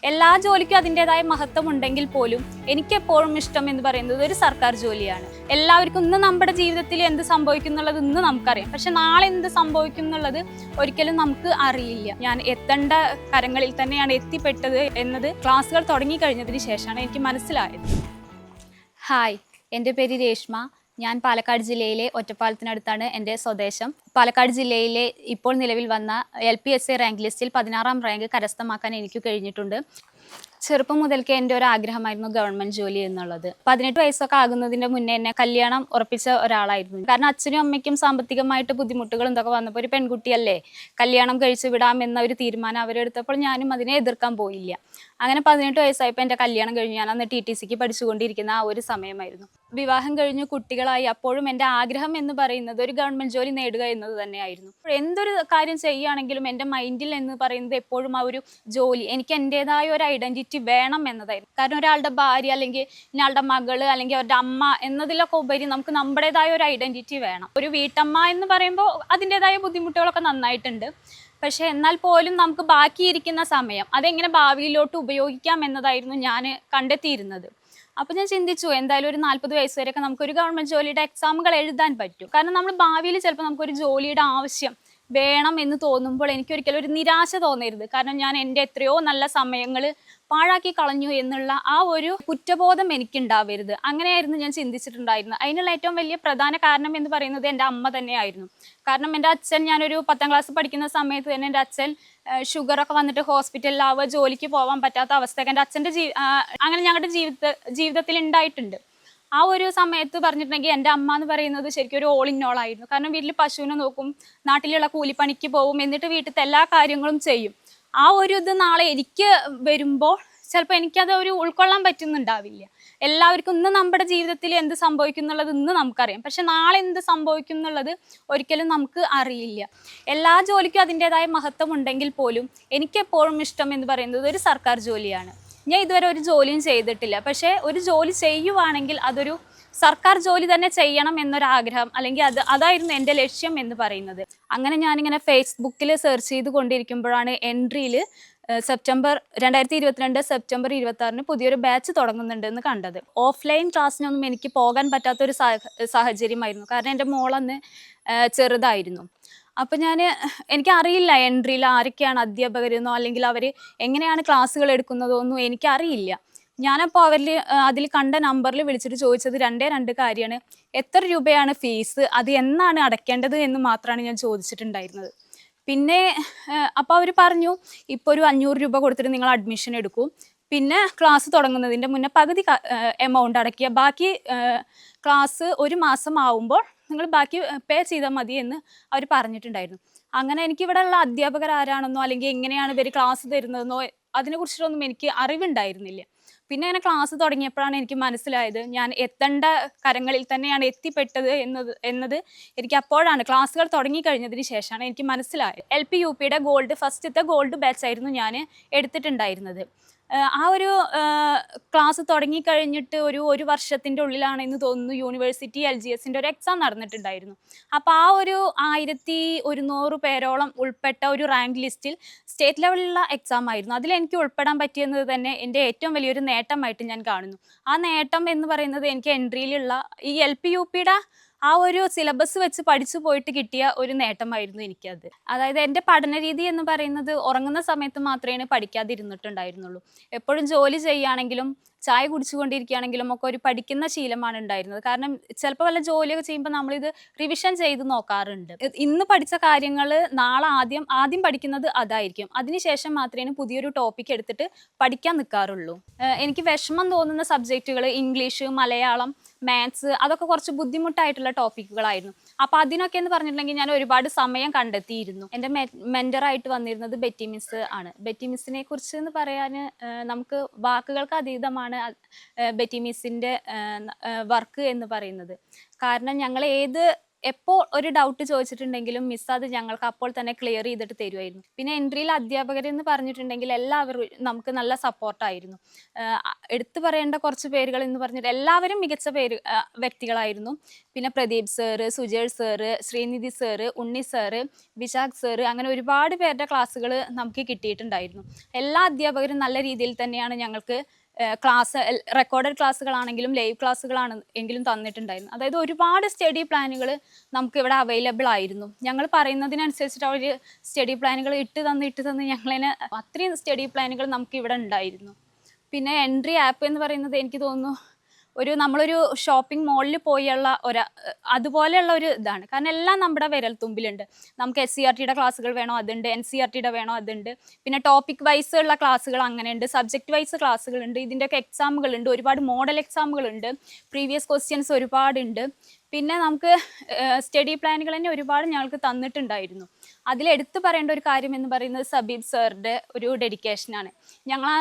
എല്ലാ ജോലിക്കും അതിൻ്റെതായ മഹത്വം ഉണ്ടെങ്കിൽ പോലും എനിക്കെപ്പോഴും ഇഷ്ടം എന്ന് പറയുന്നത് ഒരു സർക്കാർ ജോലിയാണ്. എല്ലാവർക്കും ഇന്ന് നമ്മുടെ ജീവിതത്തിൽ എന്ത് സംഭവിക്കും എന്നുള്ളത് ഇന്ന് നമുക്കറിയാം, പക്ഷെ നാളെ എന്ത് സംഭവിക്കും എന്നുള്ളത് ഒരിക്കലും നമുക്ക് അറിയില്ല. ഞാൻ എത്തേണ്ട കരങ്ങളിൽ തന്നെയാണ് എത്തിപ്പെട്ടത് എന്നത് ക്ലാസ്സുകൾ തുടങ്ങിക്കഴിഞ്ഞതിന് ശേഷമാണ് എനിക്ക് മനസ്സിലായത്. ഹായ്, എൻ്റെ പേര് രേഷ്മ. ഞാൻ പാലക്കാട് ജില്ലയിലെ ഒറ്റപ്പാലത്തിനടുത്താണ് എൻ്റെ സ്വദേശം. പാലക്കാട് ജില്ലയിലെ ഇപ്പോൾ നിലവിൽ വന്ന LPSA റാങ്ക് ലിസ്റ്റിൽ 16ാം റാങ്ക് കരസ്ഥമാക്കാൻ എനിക്ക് കഴിഞ്ഞിട്ടുണ്ട്. ചെറുപ്പം മുതൽക്കേ എൻ്റെ ഒരു ആഗ്രഹമായിരുന്നു ഗവൺമെൻറ് ജോലി എന്നുള്ളത്. 18 വയസ്സൊക്കെ ആകുന്നതിൻ്റെ മുന്നേ എന്നെ കല്യാണം ഉറപ്പിച്ച ഒരാളായിരുന്നു. കാരണം അച്ഛനും അമ്മയ്ക്കും സാമ്പത്തികമായിട്ട് ബുദ്ധിമുട്ടുകൾ എന്തൊക്കെ വന്നപ്പോൾ ഒരു പെൺകുട്ടിയല്ലേ, കല്യാണം കഴിച്ചു വിടാം എന്ന ഒരു തീരുമാനം അവരെടുത്തപ്പോൾ ഞാനും അതിനെ എതിർക്കാൻ പോയില്ല. അങ്ങനെ 18 വയസ്സായപ്പോൾ എൻ്റെ കല്യാണം കഴിഞ്ഞു. ഞാൻ അന്ന് TTCക്ക് പഠിച്ചുകൊണ്ടിരിക്കുന്ന ആ ഒരു സമയമായിരുന്നു. വിവാഹം കഴിഞ്ഞു കുട്ടികളായി. അപ്പോഴും എൻ്റെ ആഗ്രഹം എന്ന് പറയുന്നത് ഒരു ഗവൺമെൻറ് ജോലി നേടുക എന്നത് തന്നെയായിരുന്നു. എന്തൊരു കാര്യം ചെയ്യുകയാണെങ്കിലും എൻ്റെ മൈൻഡിൽ എന്ന് പറയുന്നത് എപ്പോഴും ആ ഒരു ജോലി, എനിക്ക് എൻ്റെതായ ഒരു ഐഡൻറ്റിറ്റി വേണം എന്നതായിരുന്നു. കാരണം ഒരാളുടെ ഭാര്യ അല്ലെങ്കിൽ ഇയാളുടെ മകള് അല്ലെങ്കിൽ അവരുടെ അമ്മ എന്നതിലൊക്കെ ഉപരി നമുക്ക് നമ്മുടേതായ ഒരു ഐഡൻറ്റിറ്റി വേണം. ഒരു വീട്ടമ്മ എന്ന് പറയുമ്പോൾ അതിൻ്റെതായ ബുദ്ധിമുട്ടുകളൊക്കെ നന്നായിട്ടുണ്ട്. പക്ഷേ എന്നാൽ പോലും നമുക്ക് ബാക്കിയിരിക്കുന്ന സമയം അതെങ്ങനെ ഭാവിയിലോട്ട് ഉപയോഗിക്കാം എന്നതായിരുന്നു ഞാൻ കണ്ടെത്തിയിരുന്നത്. അപ്പോൾ ഞാൻ ചിന്തിച്ചു, എന്തായാലും ഒരു 40 വയസ്സ് വരെയൊക്കെ നമുക്കൊരു ഗവൺമെൻറ് ജോലിയുടെ എക്സാമുകൾ എഴുതാൻ പറ്റും. കാരണം നമ്മൾ ഭാവിയിൽ ചിലപ്പോൾ നമുക്കൊരു ജോലിയുടെ ആവശ്യം വേണം എന്ന് തോന്നുമ്പോൾ എനിക്കൊരിക്കലും ഒരു നിരാശ തോന്നരുത്. കാരണം ഞാൻ എൻ്റെ എത്രയോ നല്ല സമയങ്ങൾ പാഴാക്കി കളഞ്ഞു എന്നുള്ള ആ ഒരു കുറ്റബോധം എനിക്കുണ്ടാവരുത്. അങ്ങനെയായിരുന്നു ഞാൻ ചിന്തിച്ചിട്ടുണ്ടായിരുന്നത്. അതിനുള്ള ഏറ്റവും വലിയ പ്രധാന കാരണം എന്ന് പറയുന്നത് എൻ്റെ അമ്മ തന്നെയായിരുന്നു. കാരണം എൻ്റെ അച്ഛൻ, ഞാനൊരു 10ാം ക്ലാസ് പഠിക്കുന്ന സമയത്ത് തന്നെ എൻ്റെ അച്ഛൻ ഷുഗറൊക്കെ വന്നിട്ട് ഹോസ്പിറ്റലിലാവുക, ജോലിക്ക് പോകാൻ പറ്റാത്ത അവസ്ഥയൊക്കെ എൻ്റെ അച്ഛൻ്റെ അങ്ങനെ ഞങ്ങളുടെ ജീവിതത്തിൽ ഉണ്ടായിട്ടുണ്ട്. ആ ഒരു സമയത്ത് പറഞ്ഞിട്ടുണ്ടെങ്കിൽ എൻ്റെ അമ്മ എന്ന് പറയുന്നത് ശരിക്കും ഒരു ഓൾ ഇൻ ഓൾ ആയിരുന്നു. കാരണം വീട്ടിൽ പശുവിനെ നോക്കും, നാട്ടിലുള്ള കൂലിപ്പണിക്ക് പോകും, എന്നിട്ട് വീട്ടിലത്തെ എല്ലാ കാര്യങ്ങളും ചെയ്യും. ആ ഒരു ഇത് നാളെ എനിക്ക് വരുമ്പോൾ ചിലപ്പോൾ എനിക്കത് ഒരു ഉൾക്കൊള്ളാൻ പറ്റുന്നുണ്ടാവില്ല. എല്ലാവർക്കും ഇന്ന് നമ്മുടെ ജീവിതത്തിൽ എന്ത് സംഭവിക്കും എന്നുള്ളത് ഇന്ന് നമുക്കറിയാം, പക്ഷെ നാളെ എന്ത് സംഭവിക്കും എന്നുള്ളത് ഒരിക്കലും നമുക്ക് അറിയില്ല. എല്ലാ ജോലിക്കും അതിൻ്റെതായ മഹത്വം ഉണ്ടെങ്കിൽ പോലും എനിക്കെപ്പോഴും ഇഷ്ടം എന്ന് പറയുന്നത് ഒരു സർക്കാർ ജോലിയാണ്. ഞാൻ ഇതുവരെ ഒരു ജോലിയും ചെയ്തിട്ടില്ല, പക്ഷേ ഒരു ജോലി ചെയ്യുവാണെങ്കിൽ അതൊരു സർക്കാർ ജോലി തന്നെ ചെയ്യണം എന്നൊരാഗ്രഹം, അല്ലെങ്കിൽ അതായിരുന്നു എൻ്റെ ലക്ഷ്യം എന്ന് പറയുന്നത്. അങ്ങനെ ഞാനിങ്ങനെ ഫേസ്ബുക്കിൽ സെർച്ച് ചെയ്ത് കൊണ്ടിരിക്കുമ്പോഴാണ് എൻട്രിയിൽ 2022 സെപ്റ്റംബർ 26 പുതിയൊരു ബാച്ച് തുടങ്ങുന്നുണ്ടെന്ന് കണ്ടത്. ഓഫ്ലൈൻ ക്ലാസ്സിനൊന്നും എനിക്ക് പോകാൻ പറ്റാത്തൊരു സാഹചര്യമായിരുന്നു. കാരണം എൻ്റെ മോളന്ന് ചെറുതായിരുന്നു. അപ്പോൾ എനിക്കറിയില്ല എൻട്രിയിൽ ആരൊക്കെയാണ് അധ്യാപകരെന്നോ അല്ലെങ്കിൽ അവർ എങ്ങനെയാണ് ക്ലാസ്സുകൾ എടുക്കുന്നതോ ഒന്നും എനിക്കറിയില്ല. ഞാനപ്പോൾ അതിൽ കണ്ട നമ്പറിൽ വിളിച്ചിട്ട് ചോദിച്ചത് 2 കാര്യമാണ്. എത്ര രൂപയാണ് ഫീസ്, അത് എന്നാണ് അടയ്ക്കേണ്ടത് എന്ന് മാത്രമാണ് ഞാൻ ചോദിച്ചിട്ടുണ്ടായിരുന്നത്. പിന്നെ അപ്പോൾ അവർ പറഞ്ഞു, ഇപ്പോൾ ഒരു 500 രൂപ കൊടുത്തിട്ട് നിങ്ങൾ അഡ്മിഷൻ എടുക്കൂ, പിന്നെ ക്ലാസ് തുടങ്ങുന്നതിൻ്റെ മുന്നേ പകുതി എമൗണ്ട് അടയ്ക്കുക, ബാക്കി ക്ലാസ് ഒരു മാസം ആവുമ്പോൾ നിങ്ങൾ ബാക്കി പേ ചെയ്താൽ മതി എന്ന് അവർ പറഞ്ഞിട്ടുണ്ടായിരുന്നു. അങ്ങനെ എനിക്കിവിടെ ഉള്ള അധ്യാപകർ ആരാണെന്നോ അല്ലെങ്കിൽ എങ്ങനെയാണ് ഇവർ ക്ലാസ് തരുന്നതെന്നോ അതിനെക്കുറിച്ചിട്ടൊന്നും എനിക്ക് അറിവുണ്ടായിരുന്നില്ല. പിന്നെ അങ്ങനെ ക്ലാസ് തുടങ്ങിയപ്പോഴാണ് എനിക്ക് മനസ്സിലായത് ഞാൻ എത്തേണ്ട കരങ്ങളിൽ തന്നെയാണ് എത്തിപ്പെട്ടത് എന്നത് എനിക്ക് അപ്പോഴാണ്, ക്ലാസ്സുകൾ തുടങ്ങിക്കഴിഞ്ഞതിന് ശേഷമാണ് എനിക്ക് മനസ്സിലായത്. LP UPയുടെ ഫസ്റ്റത്തെ ഗോൾഡ് ബാച്ചായിരുന്നു ഞാൻ എടുത്തിട്ടുണ്ടായിരുന്നത്. ആ ഒരു ക്ലാസ് തുടങ്ങിക്കഴിഞ്ഞിട്ട് ഒരു വർഷത്തിൻ്റെ ഉള്ളിലാണെന്ന് തോന്നുന്നു യൂണിവേഴ്സിറ്റി LGSൻ്റെ ഒരു എക്സാം നടന്നിട്ടുണ്ടായിരുന്നു. അപ്പോൾ ആ ഒരു 1100 പേരോളം ഉൾപ്പെട്ട ഒരു റാങ്ക് ലിസ്റ്റിൽ സ്റ്റേറ്റ് ലെവലിലുള്ള എക്സാം ആയിരുന്നു. അതിലെനിക്ക് ഉൾപ്പെടാൻ പറ്റിയെന്നത് തന്നെ എൻ്റെ ഏറ്റവും വലിയൊരു നേട്ടമായിട്ട് ഞാൻ കാണുന്നു. ആ നേട്ടം എന്ന് പറയുന്നത് എനിക്ക് എൻട്രിയിലുള്ള ഈ LP UPയുടെ ആ ഒരു സിലബസ് വെച്ച് പഠിച്ചു പോയിട്ട് കിട്ടിയ ഒരു നേട്ടമായിരുന്നു എനിക്കത്. അതായത് എൻ്റെ പഠന രീതി എന്ന് പറയുന്നത് ഉറങ്ങുന്ന സമയത്ത് മാത്രമേ പഠിക്കാതിരുന്നിട്ടുണ്ടായിരുന്നുള്ളൂ. എപ്പോഴും ജോലി ചെയ്യുകയാണെങ്കിലും ചായ കുടിച്ചുകൊണ്ടിരിക്കുകയാണെങ്കിലും ഒക്കെ ഒരു പഠിക്കുന്ന ശീലമാണ് ഉണ്ടായിരുന്നത്. കാരണം ചിലപ്പോൾ വല്ല ജോലിയൊക്കെ ചെയ്യുമ്പോൾ നമ്മളിത് റിവിഷൻ ചെയ്ത് നോക്കാറുണ്ട്. ഇന്ന് പഠിച്ച കാര്യങ്ങൾ നാളെ ആദ്യം പഠിക്കുന്നത് അതായിരിക്കും. അതിനുശേഷം മാത്രമേ പുതിയൊരു ടോപ്പിക് എടുത്തിട്ട് പഠിക്കാൻ നിൽക്കാറുള്ളൂ. എനിക്ക് വിഷമം തോന്നുന്ന സബ്ജക്റ്റുകൾ ഇംഗ്ലീഷ്, മലയാളം, മാത്സ് അതൊക്കെ കുറച്ച് ബുദ്ധിമുട്ടായിട്ടുള്ള ടോപ്പിക്കുകളായിരുന്നു. അപ്പോൾ അതിനൊക്കെ എന്ന് പറഞ്ഞിട്ടുണ്ടെങ്കിൽ ഞാൻ ഒരുപാട് സമയം കണ്ടെത്തിയിരുന്നു. എൻ്റെ മെൻറ്ററായിട്ട് വന്നിരുന്നത് ബെറ്റി മിസ് ആണ്. ബെറ്റി മിസ്സിനെ കുറിച്ച് എന്ന് പറയാൻ നമുക്ക് വാക്കുകൾക്ക് അതീതമാണ് ബെറ്റി മിസ്സിൻ്റെ വർക്ക് എന്ന് പറയുന്നത്. കാരണം ഞങ്ങൾ എപ്പോൾ ഒരു ഡൗട്ട് ചോദിച്ചിട്ടുണ്ടെങ്കിലും മിസ് അത് ഞങ്ങൾക്ക് അപ്പോൾ തന്നെ ക്ലിയർ ചെയ്തിട്ട് തരുമായിരുന്നു. പിന്നെ എൻട്രിയിൽ അധ്യാപകരെന്ന് പറഞ്ഞിട്ടുണ്ടെങ്കിൽ എല്ലാവരും നമുക്ക് നല്ല സപ്പോർട്ടായിരുന്നു. എടുത്തു പറയേണ്ട കുറച്ച് പേരുകൾ എന്ന് പറഞ്ഞിട്ട് എല്ലാവരും മികച്ച വ്യക്തികളായിരുന്നു. പിന്നെ Pradeep sir, Sujesh sir, Sreenidhi sir, Unni sir, Vishakh sir, അങ്ങനെ ഒരുപാട് പേരുടെ ക്ലാസ്സുകൾ നമുക്ക് കിട്ടിയിട്ടുണ്ടായിരുന്നു. എല്ലാ അധ്യാപകരും നല്ല രീതിയിൽ തന്നെയാണ് ഞങ്ങൾക്ക് ക്ലാസ്, റെക്കോർഡഡ് ക്ലാസ്സുകളാണെങ്കിലും ലൈവ് ക്ലാസ്സുകളാണ് എങ്കിലും തന്നിട്ടുണ്ടായിരുന്നു. അതായത് ഒരുപാട് സ്റ്റഡി പ്ലാനുകൾ നമുക്ക് ഇവിടെ അവൈലബിൾ ആയിരുന്നു. ഞങ്ങൾ പറയുന്നതിനനുസരിച്ചിട്ട് അവർ സ്റ്റഡി പ്ലാനുകൾ ഇട്ട് തന്ന് ഞങ്ങളതിന് അത്രയും സ്റ്റഡി പ്ലാനുകൾ നമുക്ക് ഇവിടെ ഉണ്ടായിരുന്നു. പിന്നെ എൻട്രി ആപ്പ് എന്ന് പറയുന്നത് എനിക്ക് തോന്നുന്നു നമ്മളൊരു ഷോപ്പിംഗ് മോളിൽ പോയുള്ള അതുപോലെയുള്ള ഒരു ഇതാണ്. കാരണം എല്ലാം നമ്മുടെ വിരൽത്തുമ്പിലുണ്ട്. നമുക്ക് SCERTയുടെ ക്ലാസ്സുകൾ വേണോ അതുണ്ട്, NCERTയുടെ വേണോ അതുണ്ട്, പിന്നെ ടോപ്പിക് വൈസ് ഉള്ള ക്ലാസ്സുകൾ അങ്ങനെയുണ്ട്, സബ്ജക്റ്റ് വൈസ് ക്ലാസ്സുകളുണ്ട്, ഇതിൻ്റെയൊക്കെ എക്സാമുകളുണ്ട്, ഒരുപാട് മോഡൽ എക്സാമുകളുണ്ട്, പ്രീവിയസ് ക്വസ്റ്റ്യൻസ് ഒരുപാടുണ്ട്. പിന്നെ നമുക്ക് സ്റ്റഡി പ്ലാനുകൾ തന്നെ ഒരുപാട് ഞങ്ങൾക്ക് തന്നിട്ടുണ്ടായിരുന്നു. അതിലെടുത്ത് പറയേണ്ട ഒരു കാര്യം എന്ന് പറയുന്നത് സബീബ് സാറിൻ്റെ ഒരു ഡെഡിക്കേഷനാണ്. ഞങ്ങൾ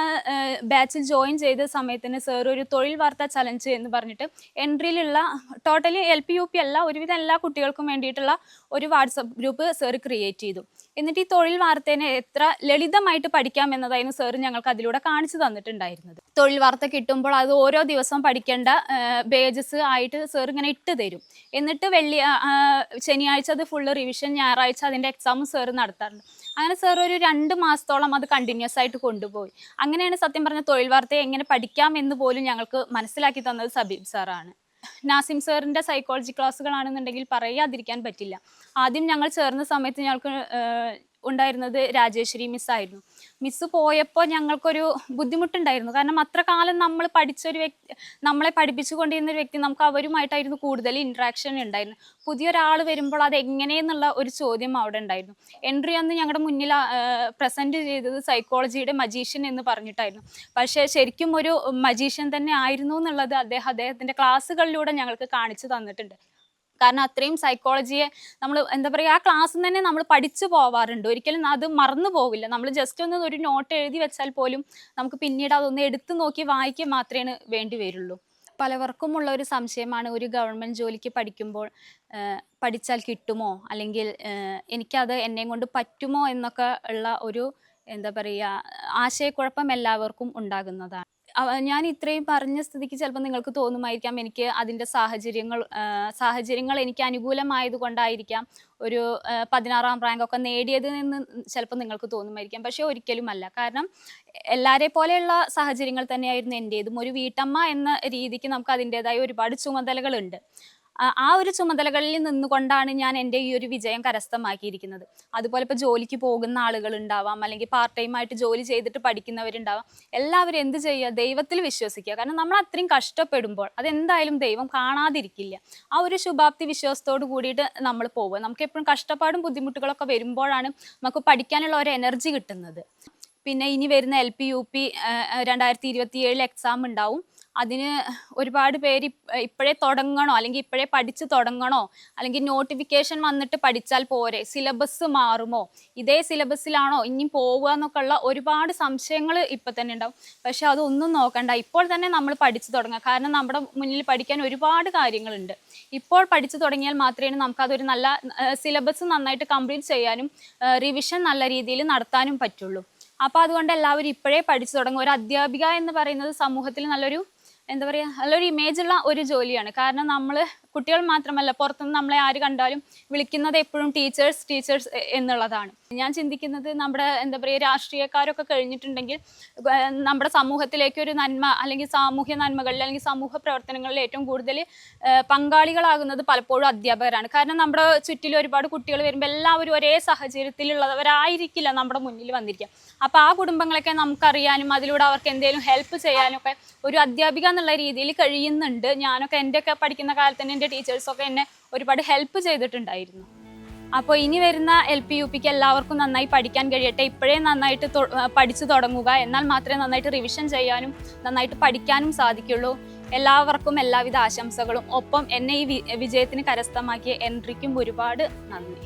ബാച്ചിൽ ജോയിൻ ചെയ്ത സമയത്തിന് സാർ ഒരു തൊഴിൽ വാർത്താ ചലഞ്ച് എന്ന് പറഞ്ഞിട്ട് എൻട്രിയിലുള്ള ടോട്ടലി LP UP അല്ല, ഒരുവിധം എല്ലാ കുട്ടികൾക്കും വേണ്ടിയിട്ടുള്ള ഒരു വാട്സപ്പ് ഗ്രൂപ്പ് സാർ ക്രിയേറ്റ് ചെയ്തു. എന്നിട്ട് ഈ തൊഴിൽ വാർത്തേനെ എത്ര ലളിതമായിട്ട് പഠിക്കാം എന്നതായിരുന്നു സാർ ഞങ്ങൾക്ക് അതിലൂടെ കാണിച്ചു തന്നിട്ടുണ്ടായിരുന്നത്. തൊഴിൽ വാർത്ത കിട്ടുമ്പോൾ അത് ഓരോ ദിവസവും പഠിക്കേണ്ട പേജസ് ആയിട്ട് സാർ ഇങ്ങനെ ഇട്ട് തരും. എന്നിട്ട് ശനിയാഴ്ച അത് ഫുള്ള് റിവിഷൻ, ഞായറാഴ്ച അതിൻ്റെ എക്സാമും സാർ നടത്താറുണ്ട്. അങ്ങനെ സാർ ഒരു 2 മാസത്തോളം അത് കണ്ടിന്യൂസ് ആയിട്ട് കൊണ്ടുപോയി. അങ്ങനെയാണ് സത്യം പറഞ്ഞ തൊഴിൽ വാർത്തയെ എങ്ങനെ പഠിക്കാം എന്ന് പോലും ഞങ്ങൾക്ക് മനസ്സിലാക്കി തന്നത് സബീബ് സാറാണ്. നാസിം സാറിൻ്റെ സൈക്കോളജി ക്ലാസ്സുകളാണെന്നുണ്ടെങ്കിൽ പറയാതിരിക്കാൻ പറ്റില്ല. ആദ്യം ഞങ്ങൾ ചേർന്ന സമയത്ത് ഞങ്ങൾക്ക് ഉണ്ടായിരുന്നത് രാജേശ്വരി മിസ്സായിരുന്നു. മിസ്സ് പോയപ്പോൾ ഞങ്ങൾക്കൊരു ബുദ്ധിമുട്ടുണ്ടായിരുന്നു. കാരണം അത്ര കാലം നമ്മൾ നമ്മളെ പഠിപ്പിച്ചുകൊണ്ടിരുന്ന ഒരു വ്യക്തി, നമുക്ക് അവരുമായിട്ടായിരുന്നു കൂടുതൽ ഇൻട്രാക്ഷൻ ഉണ്ടായിരുന്നു. പുതിയൊരാൾ വരുമ്പോൾ അത് എങ്ങനെയെന്നുള്ള ഒരു ചോദ്യം അവിടെ ഉണ്ടായിരുന്നു. എൻട്രി അന്ന് ഞങ്ങളുടെ മുന്നിൽ പ്രസൻറ്റ് ചെയ്തത് സൈക്കോളജിയുടെ മജീഷ്യൻ എന്ന് പറഞ്ഞിട്ടായിരുന്നു. പക്ഷേ ശരിക്കും ഒരു മജീഷ്യൻ തന്നെ ആയിരുന്നു എന്നുള്ളത് അദ്ദേഹത്തിൻ്റെ ക്ലാസ്സുകളിലൂടെ ഞങ്ങൾക്ക് കാണിച്ചു തന്നിട്ടുണ്ട്. കാരണം അത്രയും സൈക്കോളജിയെ നമ്മൾ എന്താ പറയുക, ആ ക്ലാസ്സിൽ തന്നെ നമ്മൾ പഠിച്ചു പോവാറുണ്ട്. ഒരിക്കലും അത് മറന്നു പോവില്ല. നമ്മൾ ജസ്റ്റ് ഒന്ന് ഒരു നോട്ട് എഴുതി വെച്ചാൽ പോലും നമുക്ക് പിന്നീട് അതൊന്ന് എടുത്തു നോക്കി വായിക്കുക മാത്രമേ വേണ്ടി വരുള്ളൂ. പലവർക്കുമുള്ള ഒരു സംശയമാണ്, ഒരു ഗവൺമെൻറ് ജോലിക്ക് പഠിക്കുമ്പോൾ പഠിച്ചാൽ കിട്ടുമോ, അല്ലെങ്കിൽ എനിക്കത് എന്നെ കൊണ്ട് പറ്റുമോ എന്നൊക്കെ ഉള്ള ഒരു എന്താ പറയുക ആശയക്കുഴപ്പം എല്ലാവർക്കും ഉണ്ടാകുന്നതാണ്. ഞാൻ ഇത്രയും പറഞ്ഞ സ്ഥിതിക്ക് ചിലപ്പോൾ നിങ്ങൾക്ക് തോന്നുമായിരിക്കാം എനിക്ക് അതിൻ്റെ സാഹചര്യങ്ങൾ എനിക്ക് അനുകൂലമായത് കൊണ്ടായിരിക്കാം ഒരു 16ാം റാങ്കൊക്കെ നേടിയത് എന്ന് ചിലപ്പോൾ നിങ്ങൾക്ക് തോന്നുമായിരിക്കാം. പക്ഷേ ഒരിക്കലുമല്ല. കാരണം എല്ലാവരെ പോലെയുള്ള സാഹചര്യങ്ങൾ തന്നെയായിരുന്നു എൻ്റേതും. ഒരു വീട്ടമ്മ എന്ന രീതിക്ക് നമുക്ക് അതിൻ്റേതായ ഒരുപാട് ചുമതലകളുണ്ട്. ആ ഒരു ചുമതലകളിൽ നിന്നുകൊണ്ടാണ് ഞാൻ എൻ്റെ ഈ ഒരു വിജയം കരസ്ഥമാക്കിയിരിക്കുന്നത്. അതുപോലെ ഇപ്പോൾ ജോലിക്ക് പോകുന്ന ആളുകളുണ്ടാവാം, അല്ലെങ്കിൽ പാർട്ട് ടൈമായിട്ട് ജോലി ചെയ്തിട്ട് പഠിക്കുന്നവരുണ്ടാവാം. എല്ലാവരും എന്ത് ചെയ്യുക, ദൈവത്തിൽ വിശ്വസിക്കുക. കാരണം നമ്മൾ അത്രയും കഷ്ടപ്പെടുമ്പോൾ അതെന്തായാലും ദൈവം കാണാതിരിക്കില്ല. ആ ഒരു ശുഭാപ്തി വിശ്വാസത്തോട് കൂടിയിട്ട് നമ്മൾ പോവുക. നമുക്ക് എപ്പോഴും കഷ്ടപ്പാടും ബുദ്ധിമുട്ടുകളൊക്കെ വരുമ്പോഴാണ് നമുക്ക് പഠിക്കാനുള്ള ഒരു എനർജി കിട്ടുന്നത്. പിന്നെ ഇനി വരുന്ന LP UP 2027 എക്സാം ഉണ്ടാവും. അതിന് ഒരുപാട് പേര് ഇപ്പോഴേ തുടങ്ങണോ, അല്ലെങ്കിൽ ഇപ്പോഴേ പഠിച്ച് തുടങ്ങണോ, അല്ലെങ്കിൽ നോട്ടിഫിക്കേഷൻ വന്നിട്ട് പഠിച്ചാൽ പോരെ, സിലബസ് മാറുമോ, ഇതേ സിലബസിലാണോ ഇനി പോവുക എന്നൊക്കെ ഉള്ള ഒരുപാട് സംശയങ്ങൾ ഇപ്പം തന്നെ ഉണ്ടാവും. പക്ഷെ അതൊന്നും നോക്കണ്ട, ഇപ്പോൾ തന്നെ നമ്മൾ പഠിച്ചു തുടങ്ങുക. കാരണം നമ്മുടെ മുന്നിൽ പഠിക്കാൻ ഒരുപാട് കാര്യങ്ങളുണ്ട്. ഇപ്പോൾ പഠിച്ചു തുടങ്ങിയാൽ മാത്രമേ നമുക്കതൊരു നല്ല സിലബസ് നന്നായിട്ട് കംപ്ലീറ്റ് ചെയ്യാനും റിവിഷൻ നല്ല രീതിയിൽ നടത്താനും പറ്റുള്ളൂ. അപ്പോൾ അതുകൊണ്ട് എല്ലാവരും ഇപ്പോഴേ പഠിച്ചു തുടങ്ങും. ഒരു അധ്യാപിക എന്ന് പറയുന്നത് സമൂഹത്തിൽ നല്ലൊരു എന്താ പറയുക, നല്ലൊരു ഇമേജുള്ള ഒരു ജോലിയാണ്. കാരണം നമ്മൾ കുട്ടികൾ മാത്രമല്ല, പുറത്തുനിന്ന് നമ്മളെ ആര് കണ്ടാലും വിളിക്കുന്നത് എപ്പോഴും ടീച്ചേഴ്സ് എന്നുള്ളതാണ്. ഞാൻ ചിന്തിക്കുന്നത് നമ്മുടെ എന്താ പറയുക രാഷ്ട്രീയക്കാരൊക്കെ കഴിഞ്ഞിട്ടുണ്ടെങ്കിൽ നമ്മുടെ സമൂഹത്തിലേക്ക് ഒരു നന്മ, അല്ലെങ്കിൽ സാമൂഹ്യ നന്മകളിൽ, അല്ലെങ്കിൽ സമൂഹ പ്രവർത്തനങ്ങളിൽ ഏറ്റവും കൂടുതൽ പങ്കാളികളാകുന്നത് പലപ്പോഴും അധ്യാപകരാണ്. കാരണം നമ്മുടെ ചുറ്റിലും ഒരുപാട് കുട്ടികൾ വരുമ്പോൾ എല്ലാവരും ഒരേ സാഹചര്യത്തിലുള്ളവരായിരിക്കില്ല നമ്മുടെ മുന്നിൽ വന്നിരിക്കുക. അപ്പോൾ ആ കുടുംബങ്ങളൊക്കെ നമുക്കറിയാനും അതിലൂടെ അവർക്ക് എന്തെങ്കിലും ഹെൽപ്പ് ചെയ്യാനൊക്കെ ഒരു അധ്യാപിക എന്നുള്ള രീതിയിൽ കഴിയുന്നുണ്ട്. ഞാനൊക്കെ എൻ്റെയൊക്കെ പഠിക്കുന്ന കാലത്ത് തന്നെ എൻ്റെ ടീച്ചേഴ്സൊക്കെ എന്നെ ഒരുപാട് ഹെൽപ്പ് ചെയ്തിട്ടുണ്ടായിരുന്നു. അപ്പോൾ ഇനി വരുന്ന LP UPക്ക് എല്ലാവർക്കും നന്നായി പഠിക്കാൻ കഴിയട്ടെ. ഇപ്പോഴേ നന്നായിട്ട് പഠിച്ചു തുടങ്ങുക. എന്നാൽ മാത്രമേ നന്നായിട്ട് റിവിഷൻ ചെയ്യാനും നന്നായിട്ട് പഠിക്കാനും സാധിക്കുള്ളൂ. എല്ലാവർക്കും എല്ലാവിധ ആശംസകളും. ഒപ്പം എന്നെ ഈ വിജയത്തിന് കരസ്ഥമാക്കിയ എൻട്രിക്കും ഒരുപാട് നന്ദി.